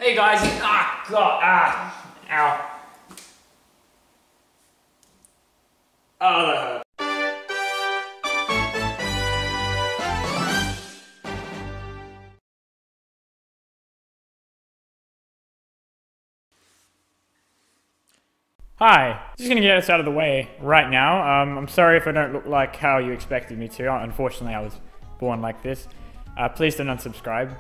Hey guys, God, ow. Oh, that hurt. Hi, just gonna get this out of the way right now. I'm sorry if I don't look like how you expected me to. Unfortunately, I was born like this. Please don't unsubscribe.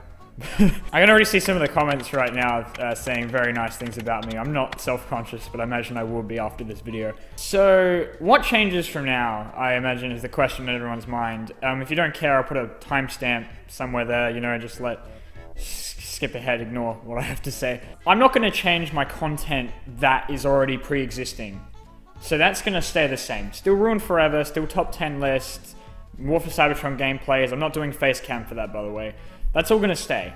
I can already see some of the comments right now saying very nice things about me. I'm not self-conscious, but I imagine I will be after this video. So, what changes from now, I imagine, is the question in everyone's mind. If you don't care, I'll put a timestamp somewhere there, you know, just skip ahead, ignore what I have to say. I'm not going to change my content that is already pre-existing. So that's going to stay the same. Still Ruined Forever, still top 10 lists, War for Cybertron gameplays. I'm not doing face cam for that, by the way. That's all going to stay.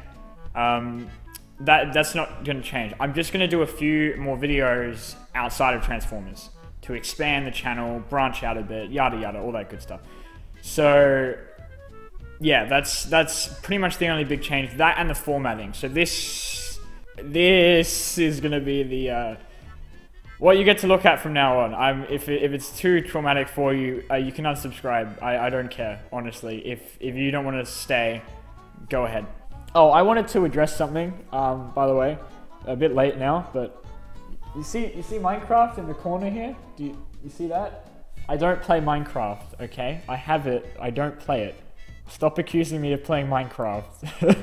That's not going to change. I'm just going to do a few more videos outside of Transformers to expand the channel, branch out a bit, yada yada, all that good stuff. So yeah, that's pretty much the only big change. That and the formatting. So this is going to be the what you get to look at from now on. If it's too traumatic for you, you can unsubscribe. I don't care, honestly. If you don't want to stay, go ahead. Oh, I wanted to address something, by the way. A bit late now, but you see Minecraft in the corner here? Do you see that? I don't play Minecraft, okay? I have it, I don't play it. Stop accusing me of playing Minecraft.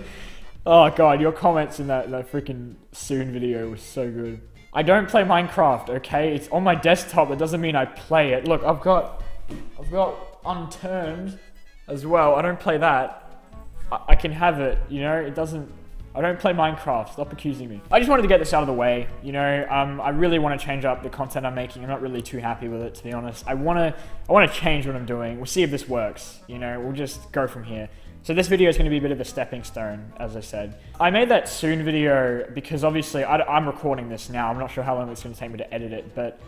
Oh god, your comments in that freaking Soon video was so good. I don't play Minecraft, okay? It's on my desktop, that doesn't mean I play it. Look, I've got Unturned as well. I don't play that. I can have it, you know, it doesn't, I don't play Minecraft, stop accusing me. I just wanted to get this out of the way, you know, I really want to change up the content I'm making. I'm not really too happy with it, to be honest. I want to change what I'm doing. We'll see if this works, you know, we'll just go from here. So this video is going to be a bit of a stepping stone, as I said. I made that Soon video because obviously I'm recording this now. I'm not sure how long it's going to take me to edit it, but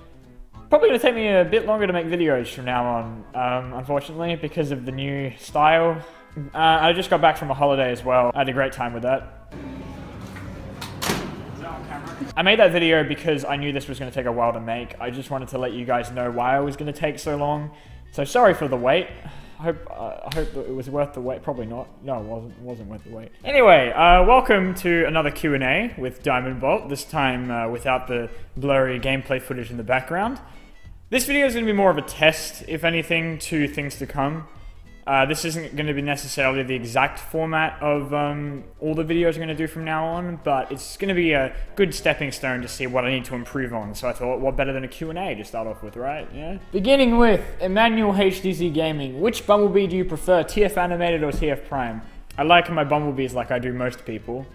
probably going to take me a bit longer to make videos from now on, unfortunately, because of the new style. I just got back from a holiday as well. I had a great time with that. I made that video because I knew this was going to take a while to make. I just wanted to let you guys know why I was going to take so long. So sorry for the wait. I hope it was worth the wait. Probably not. No, it wasn't worth the wait. Anyway, welcome to another Q&A with Diamond Bolt. This time without the blurry gameplay footage in the background. This video is going to be more of a test, if anything, to things to come. This isn't going to be necessarily the exact format of all the videos I'm going to do from now on, but it's going to be a good stepping stone to see what I need to improve on. So I thought, what better than a Q&A to start off with, right? Yeah. Beginning with Emmanuel HDZ Gaming. Which Bumblebee do you prefer, TF Animated or TF Prime? I like my Bumblebees like I do most people.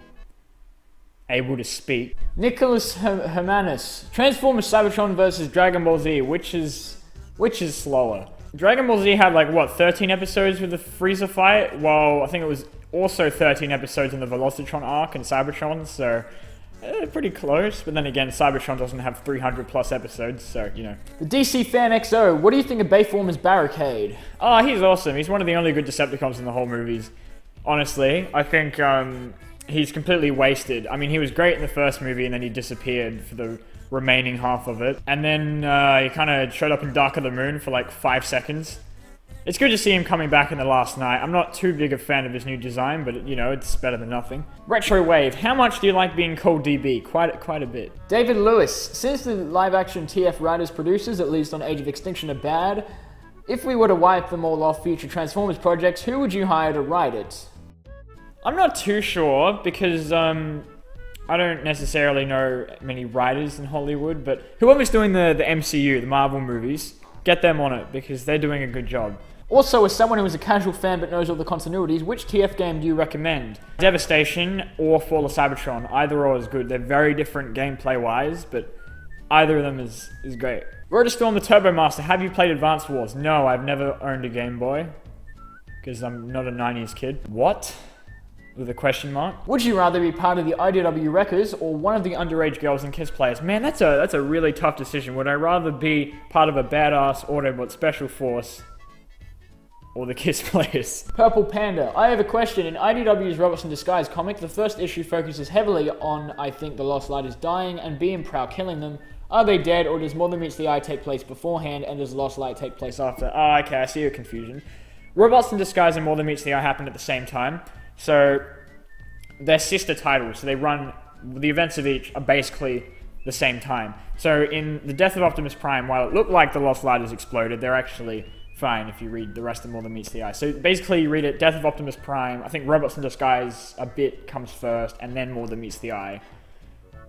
Able to speak. Nicholas Hermanus. Transformers Cybertron versus Dragon Ball Z. Which is slower? Dragon Ball Z had like, what, 13 episodes with the Frieza fight? While I think it was also 13 episodes in the Velocitron arc and Cybertron, so pretty close. But then again, Cybertron doesn't have 300 plus episodes, so, you know. The DC Fan XO, what do you think of Bayformers Barricade? Oh, he's awesome. He's one of the only good Decepticons in the whole movies. Honestly, I think he's completely wasted. I mean, he was great in the first movie and then he disappeared for the remaining half of it. And then he kind of showed up in Dark of the Moon for like 5 seconds. It's good to see him coming back in The Last Knight. I'm not too big a fan of his new design, but you know, it's better than nothing. Retro Wave, how much do you like being called DB? Quite a bit. David Lewis, since the live-action TF writers producers, at least on Age of Extinction, are bad, if we were to wipe them all off future Transformers projects, who would you hire to write it? I'm not too sure, because I don't necessarily know many writers in Hollywood, but whoever's doing the MCU, the Marvel movies, get them on it, because they're doing a good job. Also, as someone who is a casual fan but knows all the continuities, which TF game do you recommend? Devastation or Fall of Cybertron, either or is good. They're very different gameplay-wise, but either of them is great. Rotostorm the Turbo Master, have you played Advance Wars? No, I've never owned a Game Boy, because I'm not a 90s kid. What? With a question mark. Would you rather be part of the IDW Wreckers or one of the underage girls and Kiss players? Man, that's a really tough decision. Would I rather be part of a badass Autobot special force or the Kiss players. Purple Panda, I have a question. In IDW's Robots in Disguise comic, the first issue focuses heavily on, I think, the Lost Lighters dying and Bee and Prowl killing them. Are they dead, or does More Than Meets the Eye take place beforehand, and does Lost Light take place after? Oh, okay, I see your confusion. Robots in Disguise and More Than Meets the Eye happened at the same time, so they're sister titles, so they run, the events of each are basically the same time. So in The Death of Optimus Prime, while it looked like the Lost Lighters exploded, they're actually fine if you read the rest of More Than Meets the Eye. So basically you read it, Death of Optimus Prime, I think Robots in Disguise a bit comes first, and then More Than Meets the Eye.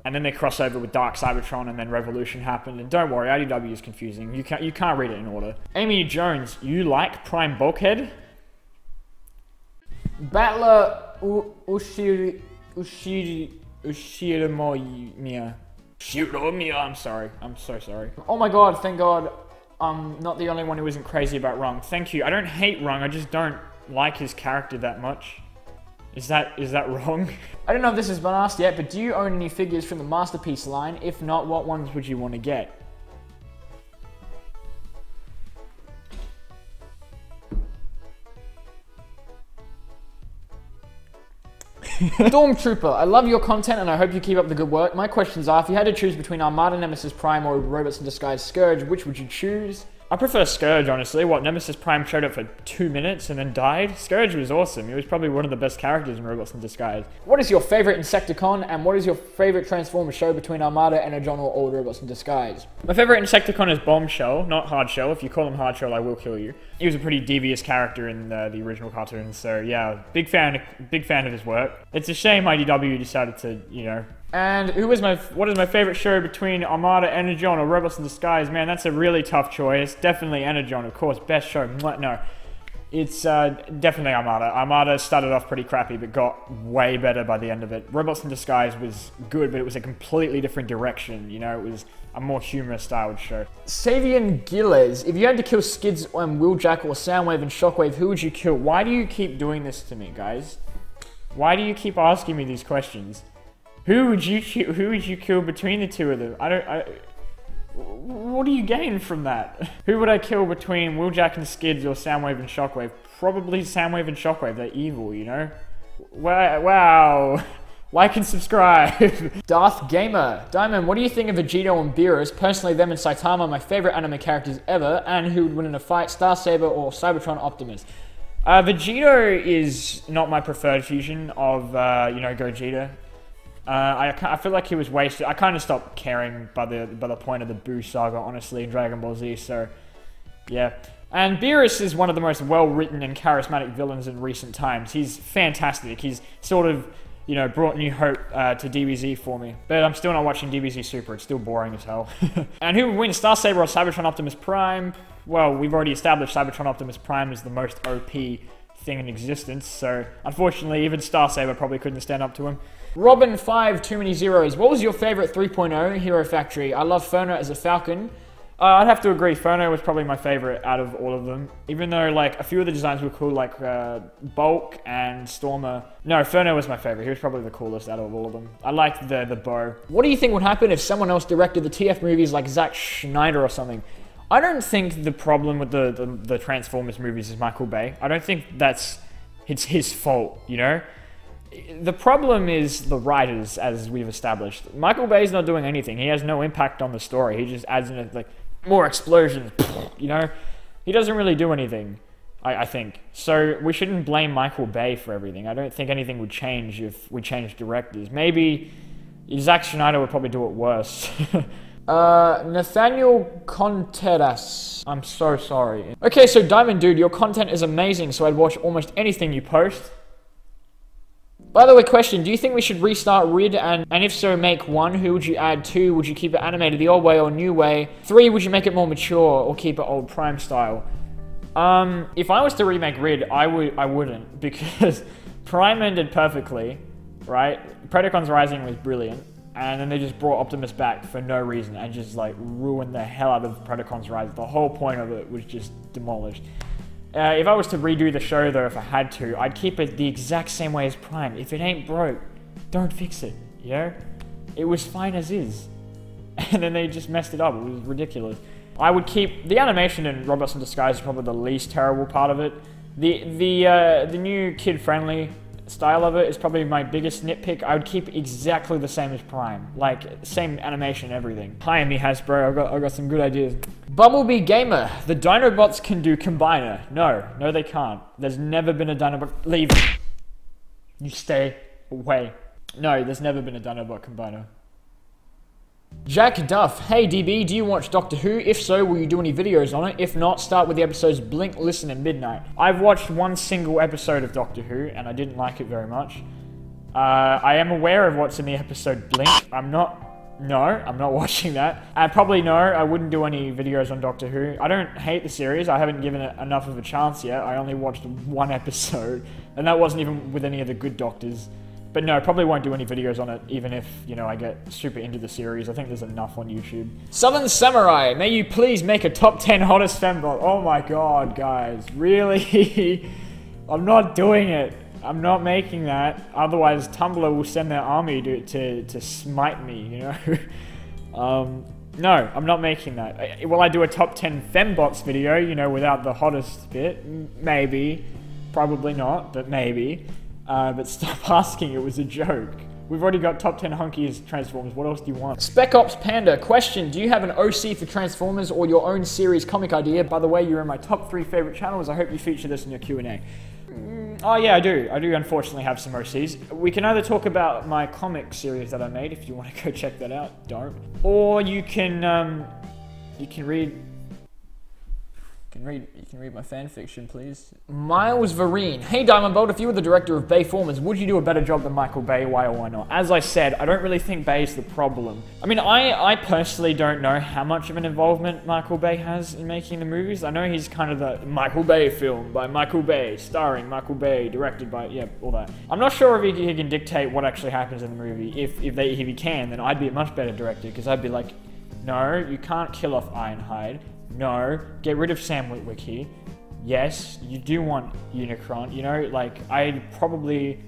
And then they cross over with Dark Cybertron, and then Revolution happened. And don't worry, IDW is confusing. You can't read it in order. Amy Jones, you like Prime Bulkhead? Battler Ushirimoya. Shiromiya, I'm sorry. I'm so sorry. Oh my god, thank god. I'm not the only one who isn't crazy about Rung. Thank you. I don't hate Rung, I just don't like his character that much. Is that wrong? I don't know if this has been asked yet, but do you own any figures from the Masterpiece line? If not, what ones would you want to get? Stormtrooper, I love your content and I hope you keep up the good work. My questions are, if you had to choose between Armada Nemesis Prime or Robots in Disguise Scourge, which would you choose? I prefer Scourge, honestly. What, Nemesis Prime showed up for 2 minutes and then died? Scourge was awesome. He was probably one of the best characters in Robots in Disguise. What is your favorite Insecticon, and what is your favorite Transformer show between Armada, Energon, or Old Robots in Disguise? My favorite Insecticon is Bombshell, not Hardshell. If you call him Hardshell, I will kill you. He was a pretty devious character in the original cartoons, so yeah, big fan of his work. It's a shame IDW decided to, you know. And what is my favorite show between Armada, Energon, or Robots in Disguise? Man, that's a really tough choice. Definitely Energon, of course, best show. No, it's definitely Armada. Armada started off pretty crappy, but got way better by the end of it. Robots in Disguise was good, but it was a completely different direction. You know, it was a more humorous styled show. Savian Gilles, if you had to kill Skids and Wheeljack or Soundwave and Shockwave, who would you kill? Why do you keep doing this to me, guys? Why do you keep asking me these questions? Who would you kill between the two of them? What do you gain from that? Who would I kill between Wheeljack and Skids or Soundwave and Shockwave? Probably Soundwave and Shockwave. They're evil, you know? Wow. Like and subscribe. Darth Gamer. Diamond, what do you think of Vegito and Beerus? Personally, them and Saitama are my favorite anime characters ever. And who would win in a fight, Star Saber or Cybertron Optimus? Vegito is not my preferred fusion of, you know, Gogeta. I feel like he was wasted. I kind of stopped caring by the point of the Buu saga, honestly, in Dragon Ball Z, so yeah. And Beerus is one of the most well-written and charismatic villains in recent times. He's fantastic. He's sort of, you know, brought new hope to DBZ for me. But I'm still not watching DBZ Super. It's still boring as hell. And who would win, Star Saber or Cybertron Optimus Prime? Well, we've already established Cybertron Optimus Prime is the most OP thing in existence, so unfortunately even Star Saber probably couldn't stand up to him. Robin 5, too many zeros. What was your favorite 3.0 Hero Factory? I love Ferno as a Falcon. I'd have to agree, Ferno was probably my favorite out of all of them. Even though, like, a few of the designs were cool, like Bulk and Stormer. No, Ferno was my favorite. He was probably the coolest out of all of them. I liked the bow. What do you think would happen if someone else directed the TF movies like Zack Snyder or something? I don't think the problem with the Transformers movies is Michael Bay. I don't think it's his fault, you know? The problem is the writers, as we've established. Michael Bay's not doing anything. He has no impact on the story. He just adds in, like, more explosions, you know? He doesn't really do anything, I think. So we shouldn't blame Michael Bay for everything. I don't think anything would change if we changed directors. Maybe Zack Snyder would probably do it worse. Nathaniel Contreras. I'm so sorry. Okay, so Diamond Dude, your content is amazing, so I'd watch almost anything you post. By the way, question, do you think we should restart RID, and if so, make 1? Who would you add? 2, would you keep it animated the old way or new way? 3, would you make it more mature or keep it old Prime style? If I was to remake RID, I wouldn't, because Prime ended perfectly, right? Predacons Rising was brilliant, and then they just brought Optimus back for no reason and just, like, ruined the hell out of Predacons Rising. The whole point of it was just demolished. If I was to redo the show, though, if I had to, I'd keep it the exact same way as Prime. If it ain't broke, don't fix it, you know? It was fine as is. And then they just messed it up. It was ridiculous. I would keep... The animation in Robots in Disguise is probably the least terrible part of it. The new kid-friendly style of it is probably my biggest nitpick. I would keep exactly the same as Prime, like same animation, everything. Hire me, Hasbro. I got some good ideas. Bumblebee Gamer. The Dinobots can do Combiner. No, they can't. There's never been a Dinobot. Leave. You stay away. No, there's never been a Dinobot Combiner. Jack Duff. Hey DB, do you watch Doctor Who? If so, will you do any videos on it? If not, start with the episodes Blink, Listen, and Midnight. I've watched one single episode of Doctor Who, and I didn't like it very much. I am aware of what's in the episode Blink. I'm not watching that. Probably no, I wouldn't do any videos on Doctor Who. I don't hate the series. I haven't given it enough of a chance yet. I only watched one episode, and that wasn't even with any of the good doctors. But no, probably won't do any videos on it, even if, you know, I get super into the series. I think there's enough on YouTube. Southern Samurai, may you please make a top 10 hottest fembot. Oh my god, guys. Really? I'm not doing it. I'm not making that. Otherwise, Tumblr will send their army to smite me, you know? No, I'm not making that. Will I do a top 10 fembots video, you know, without the hottest bit? Maybe. Probably not, but maybe. But stop asking, it was a joke. We've already got top 10 hunkiest Transformers, what else do you want? Spec Ops Panda, question, do you have an OC for Transformers or your own series comic idea? By the way, you're in my top 3 favorite channels, I hope you feature this in your Q&A. Oh yeah, I do unfortunately have some OCs. We can either talk about my comic series that I made, if you want to go check that out, don't. Or you can read my fan fiction, please. Miles Vereen. Hey Diamond Bolt, if you were the director of Bayformers, would you do a better job than Michael Bay? Why or why not? As I said, I don't really think Bay's the problem. I mean, I personally don't know how much of an involvement Michael Bay has in making the movies. I know he's kind of the Michael Bay film by Michael Bay, starring Michael Bay, directed by, yeah, all that. I'm not sure if he can dictate what actually happens in the movie. If he can, then I'd be a much better director, because I'd be like, no, you can't kill off Ironhide. No, get rid of Sam Witwicky. Yes, you do want Unicron. You know, like, I'd probably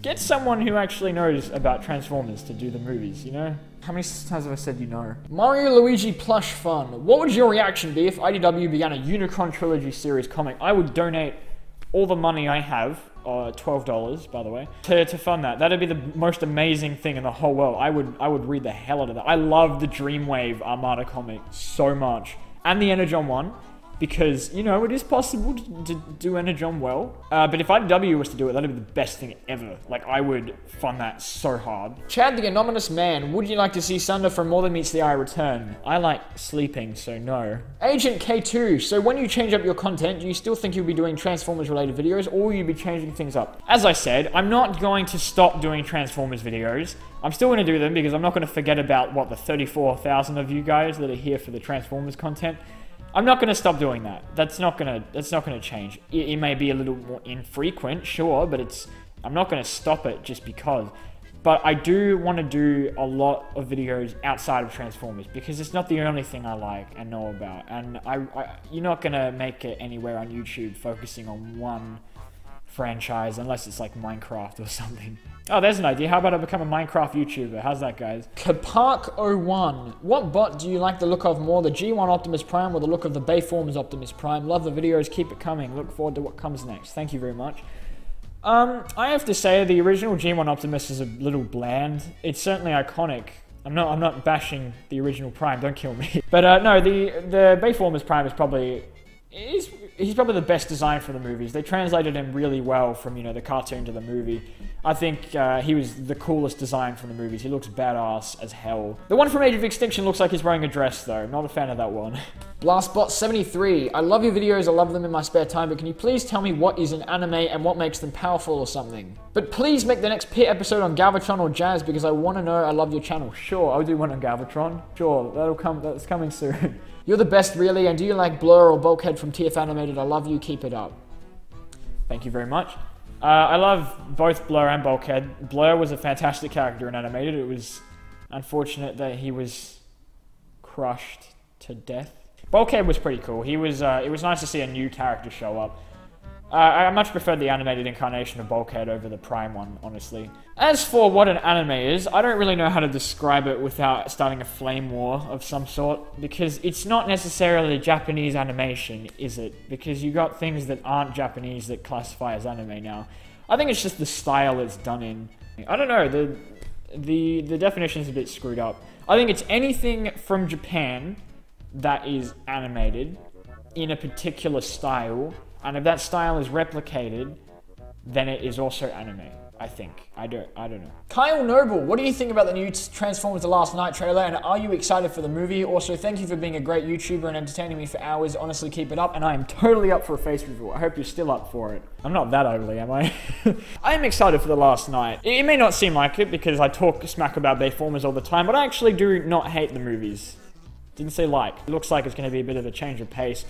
get someone who actually knows about Transformers to do the movies, you know? How many times have I said you know? Mario Luigi Plush Fun. What would your reaction be if IDW began a Unicron Trilogy series comic? I would donate all the money I have, $12 by the way, to fund that. That'd be the most amazing thing in the whole world. I would read the hell out of that. I love the Dreamwave Armada comic so much. And the Energon one, because, you know, it is possible to do Energon well. But if IDW was to do it, that'd be the best thing ever. Like, I would fund that so hard. Chad the Anonymous Man, would you like to see Sunder from More Than Meets the Eye return? I like sleeping, so no. Agent K2, so when you change up your content, do you still think you'll be doing Transformers related videos, or will you be changing things up? As I said, I'm not going to stop doing Transformers videos. I'm still going to do them because I'm not going to forget about, what, the 34,000 of you guys that are here for the Transformers content. I'm not going to stop doing that. That's not going to change. It may be a little more infrequent, sure, but I'm not going to stop it just because. But I do want to do a lot of videos outside of Transformers because it's not the only thing I like and know about. And you're not going to make it anywhere on YouTube focusing on one franchise unless it's like Minecraft or something. Oh, there's an idea. How about I become a Minecraft YouTuber? How's that, guys? Kapark01. What bot do you like the look of more, the G1 Optimus Prime or the look of the Bayformers Optimus Prime? Love the videos. Keep it coming. Look forward to what comes next. Thank you very much. I have to say the original G1 Optimus is a little bland. It's certainly iconic. I'm not bashing the original Prime. Don't kill me. But no, the Bayformers Prime is probably... He's probably the best design for the movies. They translated him really well from, you know, the cartoon to the movie. I think he was the coolest design from the movies. He looks badass as hell. The one from Age of Extinction looks like he's wearing a dress, though. Not a fan of that one. Blastbot73. I love your videos. I love them in my spare time, but can you please tell me what is an anime and what makes them powerful or something? But please make the next Pit episode on Galvatron or Jazz because I want to know. I love your channel. Sure, I'll do one on Galvatron. Sure, that's coming soon. You're the best, really, and do you like Blur or Bulkhead from TF Animated? I love you, keep it up. Thank you very much. I love both Blur and Bulkhead. Blur was a fantastic character in Animated. It was unfortunate that he was crushed to death. Bulkhead was pretty cool. He was. It was nice to see a new character show up. I much preferred the animated incarnation of Bulkhead over the Prime one, honestly. As for what an anime is, I don't really know how to describe it without starting a flame war of some sort, because it's not necessarily Japanese animation, is it? Because you got things that aren't Japanese that classify as anime now. I think it's just the style it's done in. I don't know, the definition is a bit screwed up. I think it's anything from Japan that is animated in a particular style, and if that style is replicated, then it is also anime, I think. I don't know. Kyle Noble, what do you think about the new Transformers The Last Night trailer, and are you excited for the movie? Also, thank you for being a great YouTuber and entertaining me for hours. Honestly, keep it up, and I am totally up for a face review. I hope you're still up for it. I'm not that ugly, am I? I am excited for The Last Night. It may not seem like it, because I talk smack about Bayformers all the time, but I actually do not hate the movies. Didn't say like. It looks like it's going to be a bit of a change of pace.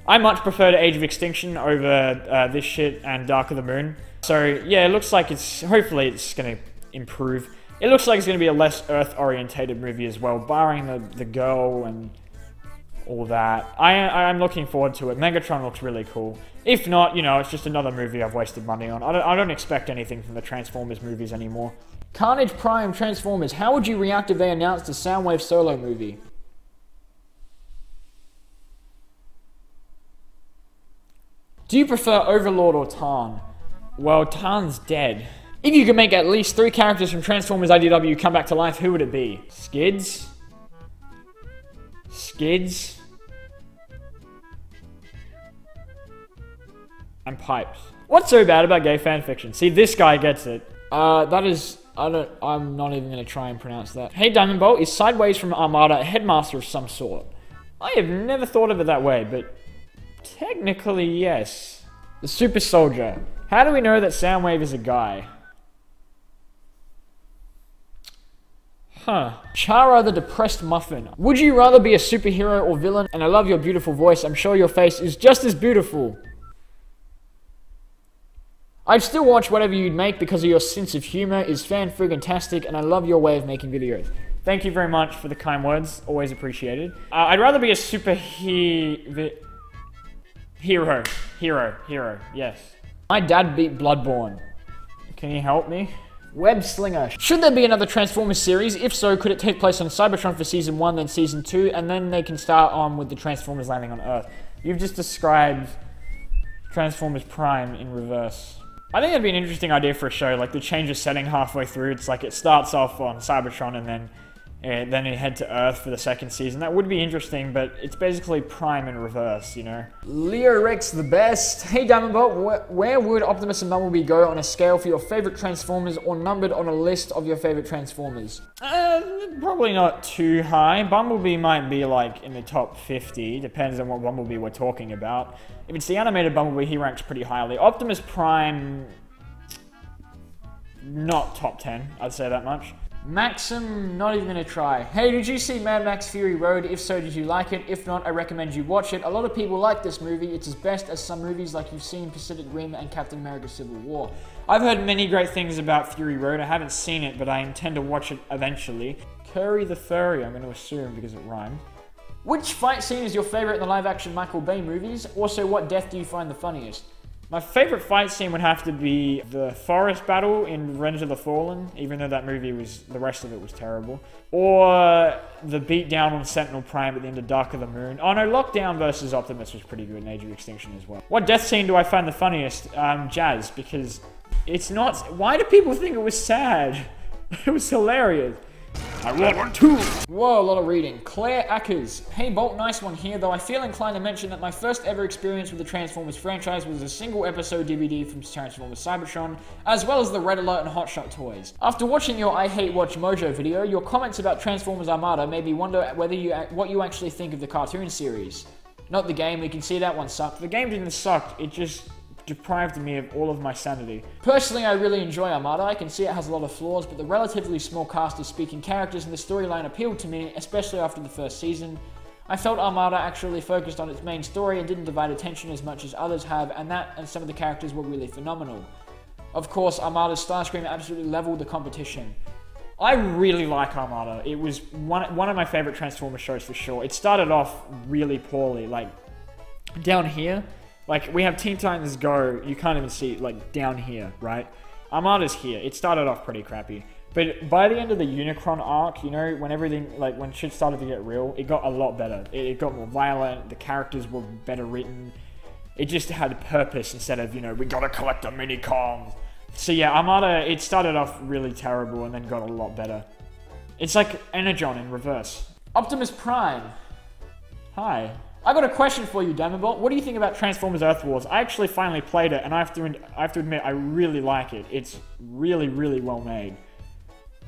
I much prefer to Age of Extinction over this shit and Dark of the Moon. So yeah, it looks like hopefully it's going to improve. It looks like it's going to be a less Earth-orientated movie as well, barring the girl and all that. I'm looking forward to it. Megatron looks really cool. If not, you know, it's just another movie I've wasted money on. I don't expect anything from the Transformers movies anymore. Carnage Prime Transformers, how would you react if they announced a Soundwave solo movie? Do you prefer Overlord or Tarn? Well, Tarn's dead. If you could make at least 3 characters from Transformers IDW come back to life, who would it be? Skids? Skids? And Pipes. What's so bad about gay fanfiction? See, this guy gets it. I'm not even going to try and pronounce that. Hey Diamond Bolt, is Sideways from Armada a headmaster of some sort? I have never thought of it that way, but technically, yes. The Super Soldier. How do we know that Soundwave is a guy? Huh. Chara the Depressed Muffin. Would you rather be a superhero or villain? And I love your beautiful voice. I'm sure your face is just as beautiful. I'd still watch whatever you'd make because of your sense of humor is fan-friggin-tastic, and I love your way of making videos. Thank you very much for the kind words. Always appreciated. I'd rather be a Hero, yes. My dad beat Bloodborne. Can you help me? Web Slinger. Should there be another Transformers series? If so, could it take place on Cybertron for Season 1, then Season 2, and then they can start on with the Transformers landing on Earth? You've just described Transformers Prime in reverse. I think that'd be an interesting idea for a show, like the change of setting halfway through. It's like it starts off on Cybertron and then you head to Earth for the second season. That would be interesting, but it's basically Prime in reverse, you know? Leo Rex the best. Hey Diamondbot, where would Optimus and Bumblebee go on a scale for your favorite Transformers, or numbered on a list of your favorite Transformers? Probably not too high. Bumblebee might be like in the top 50, depends on what Bumblebee we're talking about. If it's the animated Bumblebee, he ranks pretty highly. Optimus Prime, not top 10, I'd say that much. Maxim, not even gonna try. Hey, did you see Mad Max Fury Road? If so, did you like it? If not, I recommend you watch it. A lot of people like this movie. It's as best as some movies like you've seen Pacific Rim and Captain America Civil War. I've heard many great things about Fury Road. I haven't seen it, but I intend to watch it eventually. Curry the Furry, I'm going to assume because it rhymed. Which fight scene is your favorite in the live-action Michael Bay movies? Also, what death do you find the funniest? My favorite fight scene would have to be the forest battle in Revenge of the Fallen, even though that movie the rest of it was terrible. Or the beatdown on Sentinel Prime at the end of Dark of the Moon. Oh no, Lockdown versus Optimus was pretty good in Age of Extinction as well. What death scene do I find the funniest? Jazz, because it's not... Why do people think it was sad? It was hilarious. I want two. Whoa, a lot of reading. Claire Ackers. Hey Bolt, nice one here, though I feel inclined to mention that my first ever experience with the Transformers franchise was a single episode DVD from Transformers Cybertron, as well as the Red Alert and Hotshot toys. After watching your I Hate Watch Mojo video, your comments about Transformers Armada made me wonder what you actually think of the cartoon series. Not the game, we can see that one sucked. The game didn't suck, it just deprived me of all of my sanity. Personally, I really enjoy Armada. I can see it has a lot of flaws, but the relatively small cast of speaking characters and the storyline appealed to me, especially after the first season. I felt Armada actually focused on its main story and didn't divide attention as much as others have, and some of the characters were really phenomenal. Of course, Armada's Starscream absolutely leveled the competition. I really like Armada. It was one of my favorite Transformers shows for sure. It started off really poorly, like down here. Like, we have Teen Titans Go, you can't even see it, like, down here, right? Armada's here. It started off pretty crappy. But by the end of the Unicron arc, you know, when everything, like, when shit started to get real, it got a lot better. It got more violent, the characters were better written. It just had a purpose instead of, you know, we gotta collect the mini-cons. So yeah, Armada, it started off really terrible and then got a lot better. It's like Energon in reverse. Optimus Prime. Hi. I got a question for you, Damabot. What do you think about Transformers Earth Wars? I actually finally played it, and I have to admit, I really like it. It's really, really well made.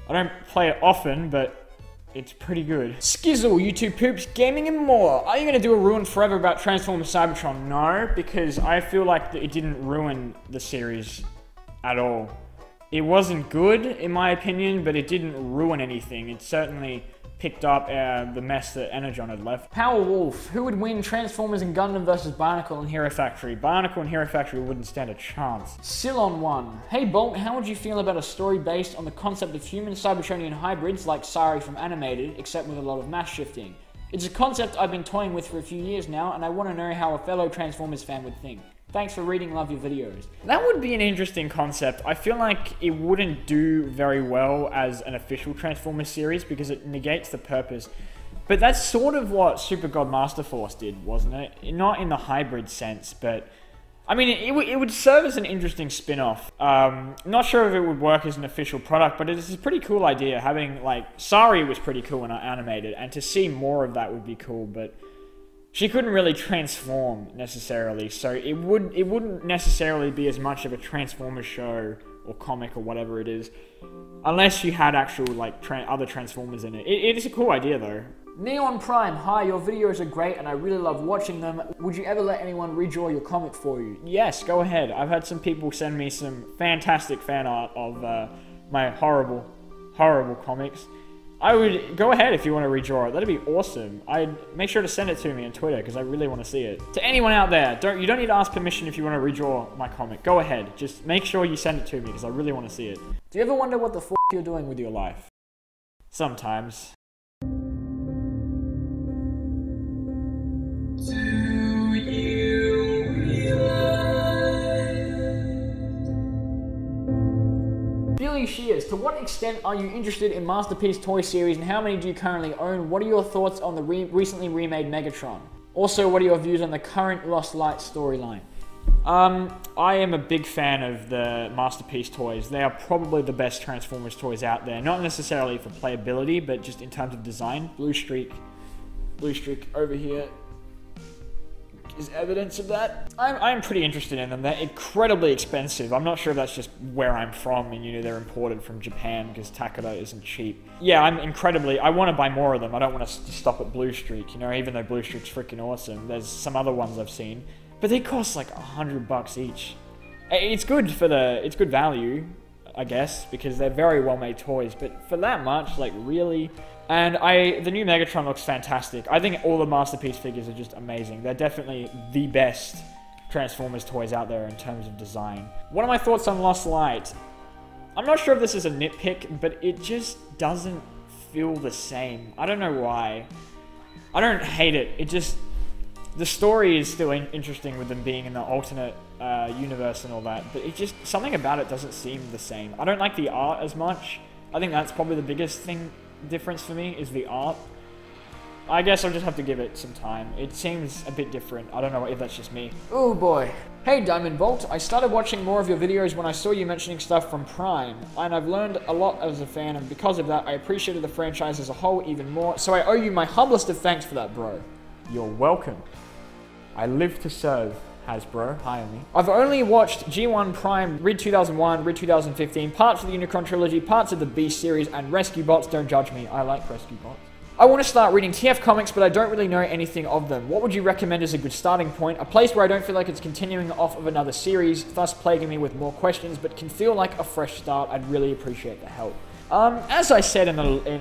I don't play it often, but it's pretty good. Skizzle, YouTube poops, gaming and more. Are you going to do a ruin forever about Transformers Cybertron? No, because I feel like it didn't ruin the series at all. It wasn't good, in my opinion, but it didn't ruin anything. It certainly picked up the mess that Energon had left. Power Wolf, who would win Transformers and Gundam versus Barnacle and Hero Factory. Barnacle and Hero Factory wouldn't stand a chance. Cylon 1. Hey Bolt, how would you feel about a story based on the concept of human Cybertronian hybrids like Sari from Animated, except with a lot of mass shifting? It's a concept I've been toying with for a few years now, and I want to know how a fellow Transformers fan would think. Thanks for reading, love your videos. That would be an interesting concept. I feel like it wouldn't do very well as an official Transformers series because it negates the purpose. But that's sort of what Super God Master Force did, wasn't it? Not in the hybrid sense, but I mean, it would serve as an interesting spin-off. Not sure if it would work as an official product, but it's a pretty cool idea. Having, like, Sari was pretty cool when I animated, and to see more of that would be cool, but she couldn't really transform necessarily, so it wouldn't necessarily be as much of a Transformers show or comic or whatever it is, unless you had actual like other Transformers in it. It is a cool idea though. Neon Prime, hi, your videos are great and I really love watching them. Would you ever let anyone redraw your comic for you? Yes, go ahead. I've had some people send me some fantastic fan art of my horrible comics. I would go ahead if you want to redraw it. That'd be awesome. I'd make sure to send it to me on Twitter because I really want to see it. To anyone out there, you don't need to ask permission if you want to redraw my comic. Go ahead. Just make sure you send it to me because I really want to see it. Do you ever wonder what the f you're doing with your life? Sometimes. Billy Shears, to what extent are you interested in Masterpiece toy series and how many do you currently own? What are your thoughts on the recently remade Megatron? Also, what are your views on the current Lost Light storyline? I am a big fan of the Masterpiece toys. They are probably the best Transformers toys out there. Not necessarily for playability, but just in terms of design. Blue Streak over here is evidence of that. I'm pretty interested in them. They're incredibly expensive. I'm not sure if that's just where I'm from and, you know, they're imported from Japan because Takeda isn't cheap. Yeah, I want to buy more of them. I don't want to stop at Blue Streak, you know, even though Blue Streak's freaking awesome. There's some other ones I've seen, but they cost like $100 each. It's good it's good value, I guess, because they're very well made toys, but for that much, like really? And the new Megatron looks fantastic. I think all the Masterpiece figures are just amazing. They're definitely the best Transformers toys out there in terms of design. What are my thoughts on Lost Light? I'm not sure if this is a nitpick, but it just doesn't feel the same. I don't know why. I don't hate it. It just... The story is still interesting with them being in the alternate universe and all that, but it just... Something about it doesn't seem the same. I don't like the art as much. I think that's probably the biggest difference for me is the art. I guess I'll just have to give it some time. It seems a bit different. I don't know if that's just me. Oh boy. Hey Diamond Bolt, I started watching more of your videos when I saw you mentioning stuff from Prime, and I've learned a lot as a fan, and because of that I appreciated the franchise as a whole even more, so I owe you my humblest of thanks for that, bro. You're welcome. I live to serve. Hasbro, hire me. I've only watched G1 Prime, Rid 2001, Rid 2015, parts of the Unicron trilogy, parts of the Beast series, and Rescue Bots. Don't judge me, I like Rescue Bots. I want to start reading TF comics, but I don't really know anything of them. What would you recommend as a good starting point? A place where I don't feel like it's continuing off of another series, thus plaguing me with more questions, but can feel like a fresh start. I'd really appreciate the help. As I said in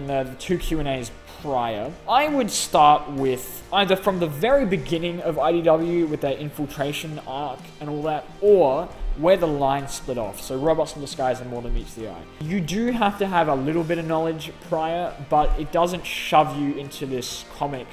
the two Q&As prior, I would start with either from the very beginning of IDW with their infiltration arc and all that, or where the line split off, so Robots in Disguise and More Than Meets the Eye. You do have to have a little bit of knowledge prior, but it doesn't shove you into this comic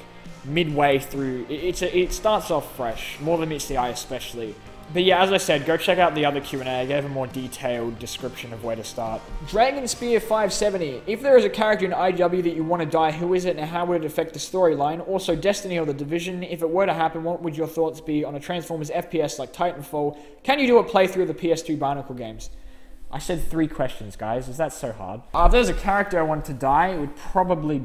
midway through. It starts off fresh, more than meets the eye especially. But yeah, as I said, go check out the other Q&A. I gave a more detailed description of where to start. Dragon Spear 570. If there is a character in IDW that you want to die, who is it and how would it affect the storyline? Also, Destiny or The Division. If it were to happen, what would your thoughts be on a Transformers FPS like Titanfall? Can you do a playthrough of the PS2 Barnacle games? I said 3 questions, guys. Is that so hard? If there's a character I want to die, it would probably...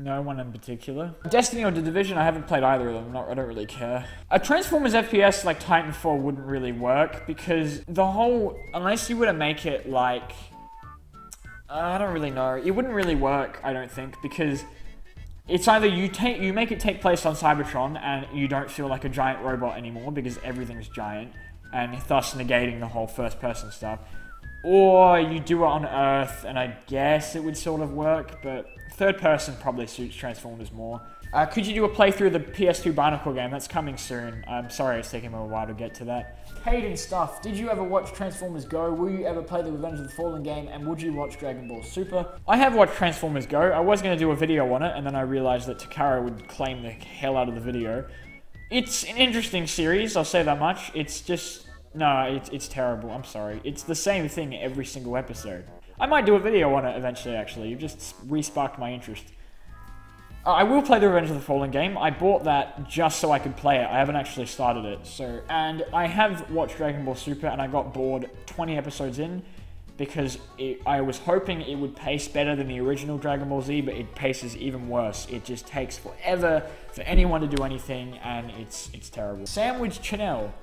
No one in particular. Destiny or The Division, I haven't played either of them. I don't really care. A Transformers FPS like Titanfall wouldn't really work because the whole... Unless you were to make it like... I don't really know. It wouldn't really work, I don't think, because... It's either you make it take place on Cybertron and you don't feel like a giant robot anymore because everything's giant and thus negating the whole first person stuff. Or you do it on Earth and I guess it would sort of work, but third person probably suits Transformers more. Could you do a playthrough of the PS2 Barnacle game? That's coming soon. I'm sorry it's taking me a while to get to that. Hayden Stuff, did you ever watch Transformers Go? Will you ever play the Revenge of the Fallen game? And would you watch Dragon Ball Super? I have watched Transformers Go. I was going to do a video on it, and then I realized that Takara would claim the hell out of the video. It's an interesting series, I'll say that much. It's just... No, it's terrible. I'm sorry. It's the same thing every single episode. I might do a video on it eventually, actually. You've just re-sparked my interest. I will play the Revenge of the Fallen game. I bought that just so I could play it. I haven't actually started it. And I have watched Dragon Ball Super and I got bored 20 episodes in because I was hoping it would pace better than the original Dragon Ball Z, but it paces even worse. It just takes forever for anyone to do anything and it's terrible. Sandwich Chanel.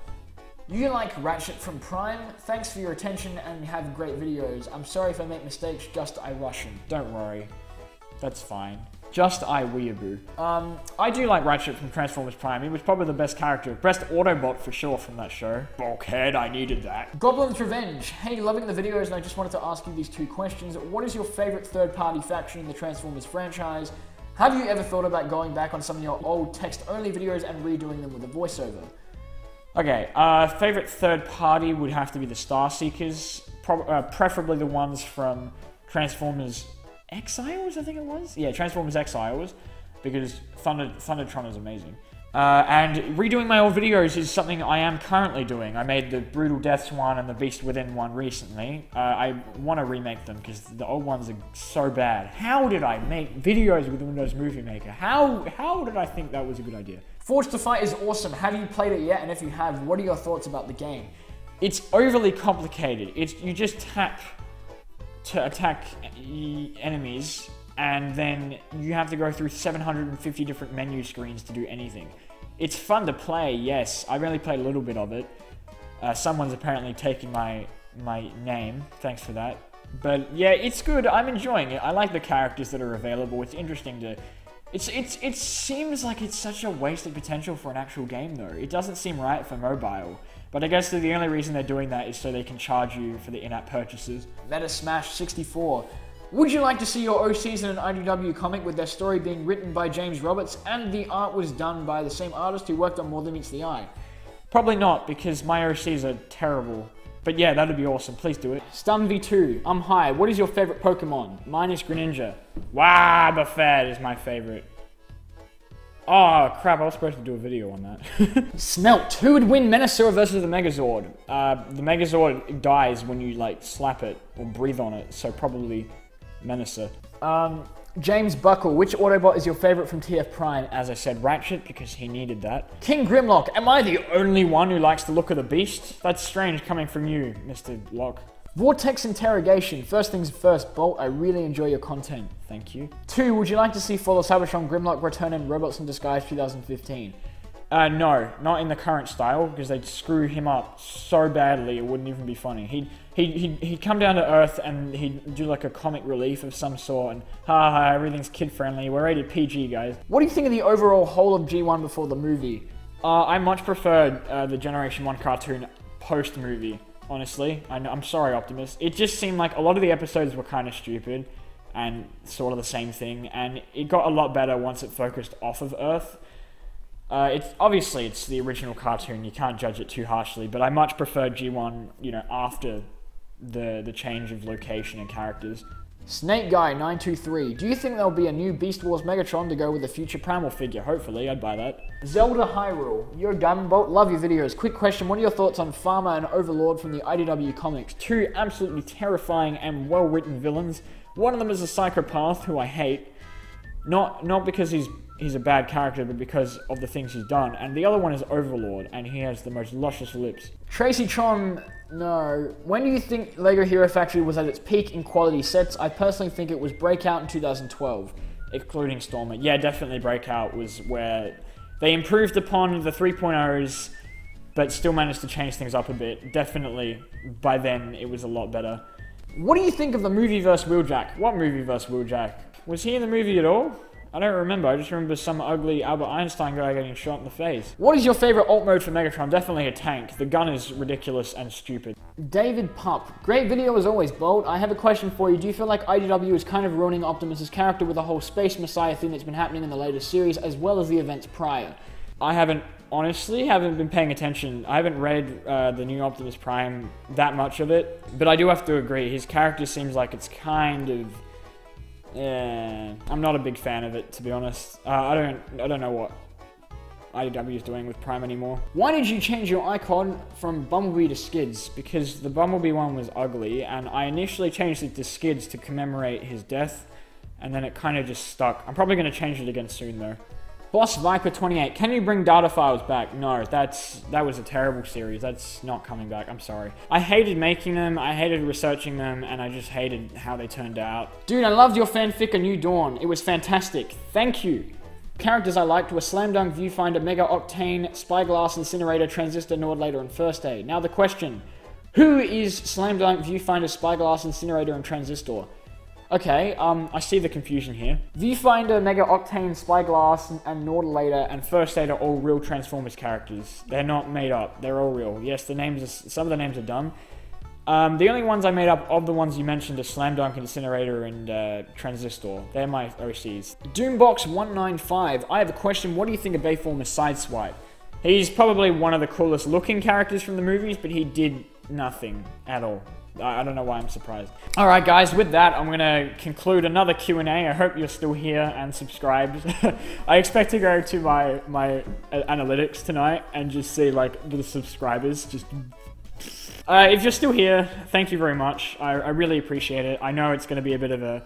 You like Ratchet from Prime? Thanks for your attention and have great videos. I'm sorry if I make mistakes, just I Russian. Don't worry. That's fine. Just I weeaboo. I do like Ratchet from Transformers Prime. He was probably the best character. Best Autobot for sure from that show. Bulkhead, I needed that. Goblin's Revenge. Hey, loving the videos and I just wanted to ask you these 2 questions. What is your favorite third-party faction in the Transformers franchise? Have you ever thought about going back on some of your old text-only videos and redoing them with a voiceover? Okay, favorite third party would have to be the Star Seekers, preferably the ones from Transformers Exiles, I think it was? Yeah, Transformers Exiles, because Thundertron is amazing. And redoing my old videos is something I am currently doing. I made the Brutal Deaths one and the Beast Within one recently. I want to remake them because the old ones are so bad. How did I make videos with Windows Movie Maker? How did I think that was a good idea? Forged to Fight is awesome. Have you played it yet? And if you have, what are your thoughts about the game? It's overly complicated. You just tap to attack enemies, and then you have to go through 750 different menu screens to do anything. It's fun to play, yes. I really played a little bit of it. Someone's apparently taking my name. Thanks for that. But yeah, it's good. I'm enjoying it. I like the characters that are available. It's interesting to... It seems like it's such a wasted potential for an actual game, though. It doesn't seem right for mobile. But I guess the only reason they're doing that is so they can charge you for the in-app purchases. Metasmash 64. Would you like to see your OCs in an IDW comic with their story being written by James Roberts and the art was done by the same artist who worked on More Than Meets the Eye? Probably not, because my OCs are terrible. But yeah, that'd be awesome. Please do it. Stun V2. I'm high. What is your favorite Pokemon? Mine is Greninja. Wobbuffet is my favorite. Oh, crap. I was supposed to do a video on that. Smelt. Who would win Menasor versus the Megazord? The Megazord dies when you, like, slap it or breathe on it. So probably Menasor. James Buckle, which Autobot is your favorite from TF Prime? As I said, Ratchet, because he needed that. King Grimlock, am I the only one who likes the look of the beast? That's strange coming from you, Mr. Lock. Vortex Interrogation, first things first, Bolt, I really enjoy your content. Thank you. 2, would you like to see Fall of Cybertron Grimlock return in Robots in Disguise 2015? No, not in the current style, because they'd screw him up so badly it wouldn't even be funny. He'd come down to Earth and he'd do like a comic relief of some sort and ha, everything's kid friendly, we're rated PG, guys. What do you think of the overall whole of G1 before the movie? I much preferred the Generation 1 cartoon post-movie, honestly. I'm sorry, Optimus. It just seemed like a lot of the episodes were kind of stupid and sort of the same thing, and it got a lot better once it focused off of Earth. Obviously it's the original cartoon, you can't judge it too harshly, but I much preferred G1, you know, after the change of location and characters. Snake Guy 923. Do you think there'll be a new Beast Wars Megatron to go with the future Primal figure? Hopefully, I'd buy that. Zelda Hyrule. Yo, Diamond Bolt, love your videos. Quick question, what are your thoughts on Farmer and Overlord from the IDW comics? Two absolutely terrifying and well-written villains. One of them is a psychopath who I hate. Not because he's a bad character, but because of the things he's done. And the other one is Overlord, and he has the most luscious lips. Tracy Tron, no. When do you think LEGO Hero Factory was at its peak in quality sets? I personally think it was Breakout in 2012. Excluding Stormer. Yeah, definitely Breakout was where they improved upon the 3.0s, but still managed to change things up a bit. Definitely, by then, it was a lot better. What do you think of the Movieverse Wheeljack? What Movieverse Wheeljack? Was he in the movie at all? I don't remember. I just remember some ugly Albert Einstein guy getting shot in the face. What is your favorite alt mode for Megatron? Definitely a tank. The gun is ridiculous and stupid. David Pup. Great video as always, Bolt. I have a question for you. Do you feel like IDW is kind of ruining Optimus's character with the whole Space Messiah thing that's been happening in the latest series, as well as the events prior? I honestly haven't been paying attention. I haven't read the new Optimus Prime, that much of it, but I do have to agree. His character seems like it's kind of... I'm not a big fan of it, to be honest. I don't know what IDW is doing with Prime anymore. Why did you change your icon from Bumblebee to Skids? Because the Bumblebee one was ugly, and I initially changed it to Skids to commemorate his death, and then it kind of just stuck. I'm probably going to change it again soon, though. Boss Viper 28. Can you bring data files back? No, that was a terrible series. That's not coming back. I'm sorry. I hated making them, I hated researching them, and I just hated how they turned out. Dude, I loved your fanfic A New Dawn. It was fantastic. Thank you. Characters I liked were Slam Dunk, Viewfinder, Mega Octane, Spyglass, Incinerator, Transistor, Nordlater, and First Aid. Now the question, who is Slam Dunk, Viewfinder, Spyglass, Incinerator, and Transistor? Okay, I see the confusion here. Viewfinder, Mega Octane, Spyglass, and Nordlater, and First Aid are all real Transformers characters. They're not made up. They're all real. Yes, some of the names are dumb. The only ones I made up of the ones you mentioned are Slam Dunk, Incinerator, and Transistor. They're my OCs. Doombox195. I have a question. What do you think of Bayformer's Sideswipe? He's probably one of the coolest looking characters from the movies, but he did nothing at all. I don't know why I'm surprised. Alright guys, with that, I'm going to conclude another Q&A. I hope you're still here and subscribed. I expect to go to my analytics tonight and just see like the subscribers. Just if you're still here, thank you very much. I really appreciate it. I know it's going to be a bit of a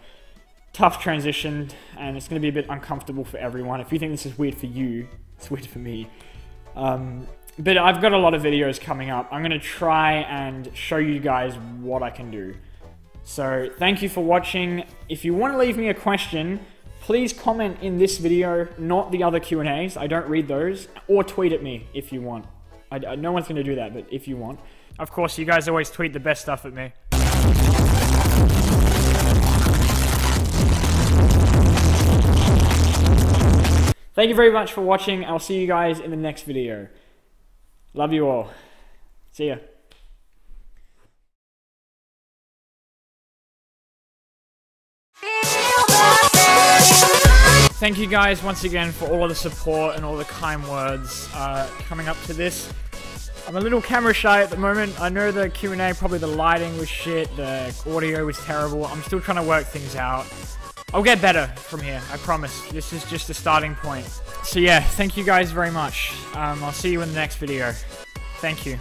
tough transition and it's going to be a bit uncomfortable for everyone. If you think this is weird for you, it's weird for me. But I've got a lot of videos coming up. I'm going to try and show you guys what I can do. So thank you for watching. If you want to leave me a question, please comment in this video, not the other Q&As. I don't read those. Or tweet at me if you want. No one's going to do that, but if you want. Of course, you guys always tweet the best stuff at me. Thank you very much for watching. I'll see you guys in the next video. Love you all. See ya. Thank you guys once again for all of the support and all the kind words coming up to this. I'm a little camera shy at the moment. I know the Q&A, probably the lighting was shit, the audio was terrible. I'm still trying to work things out. I'll get better from here, I promise. This is just a starting point. So yeah, thank you guys very much. I'll see you in the next video. Thank you.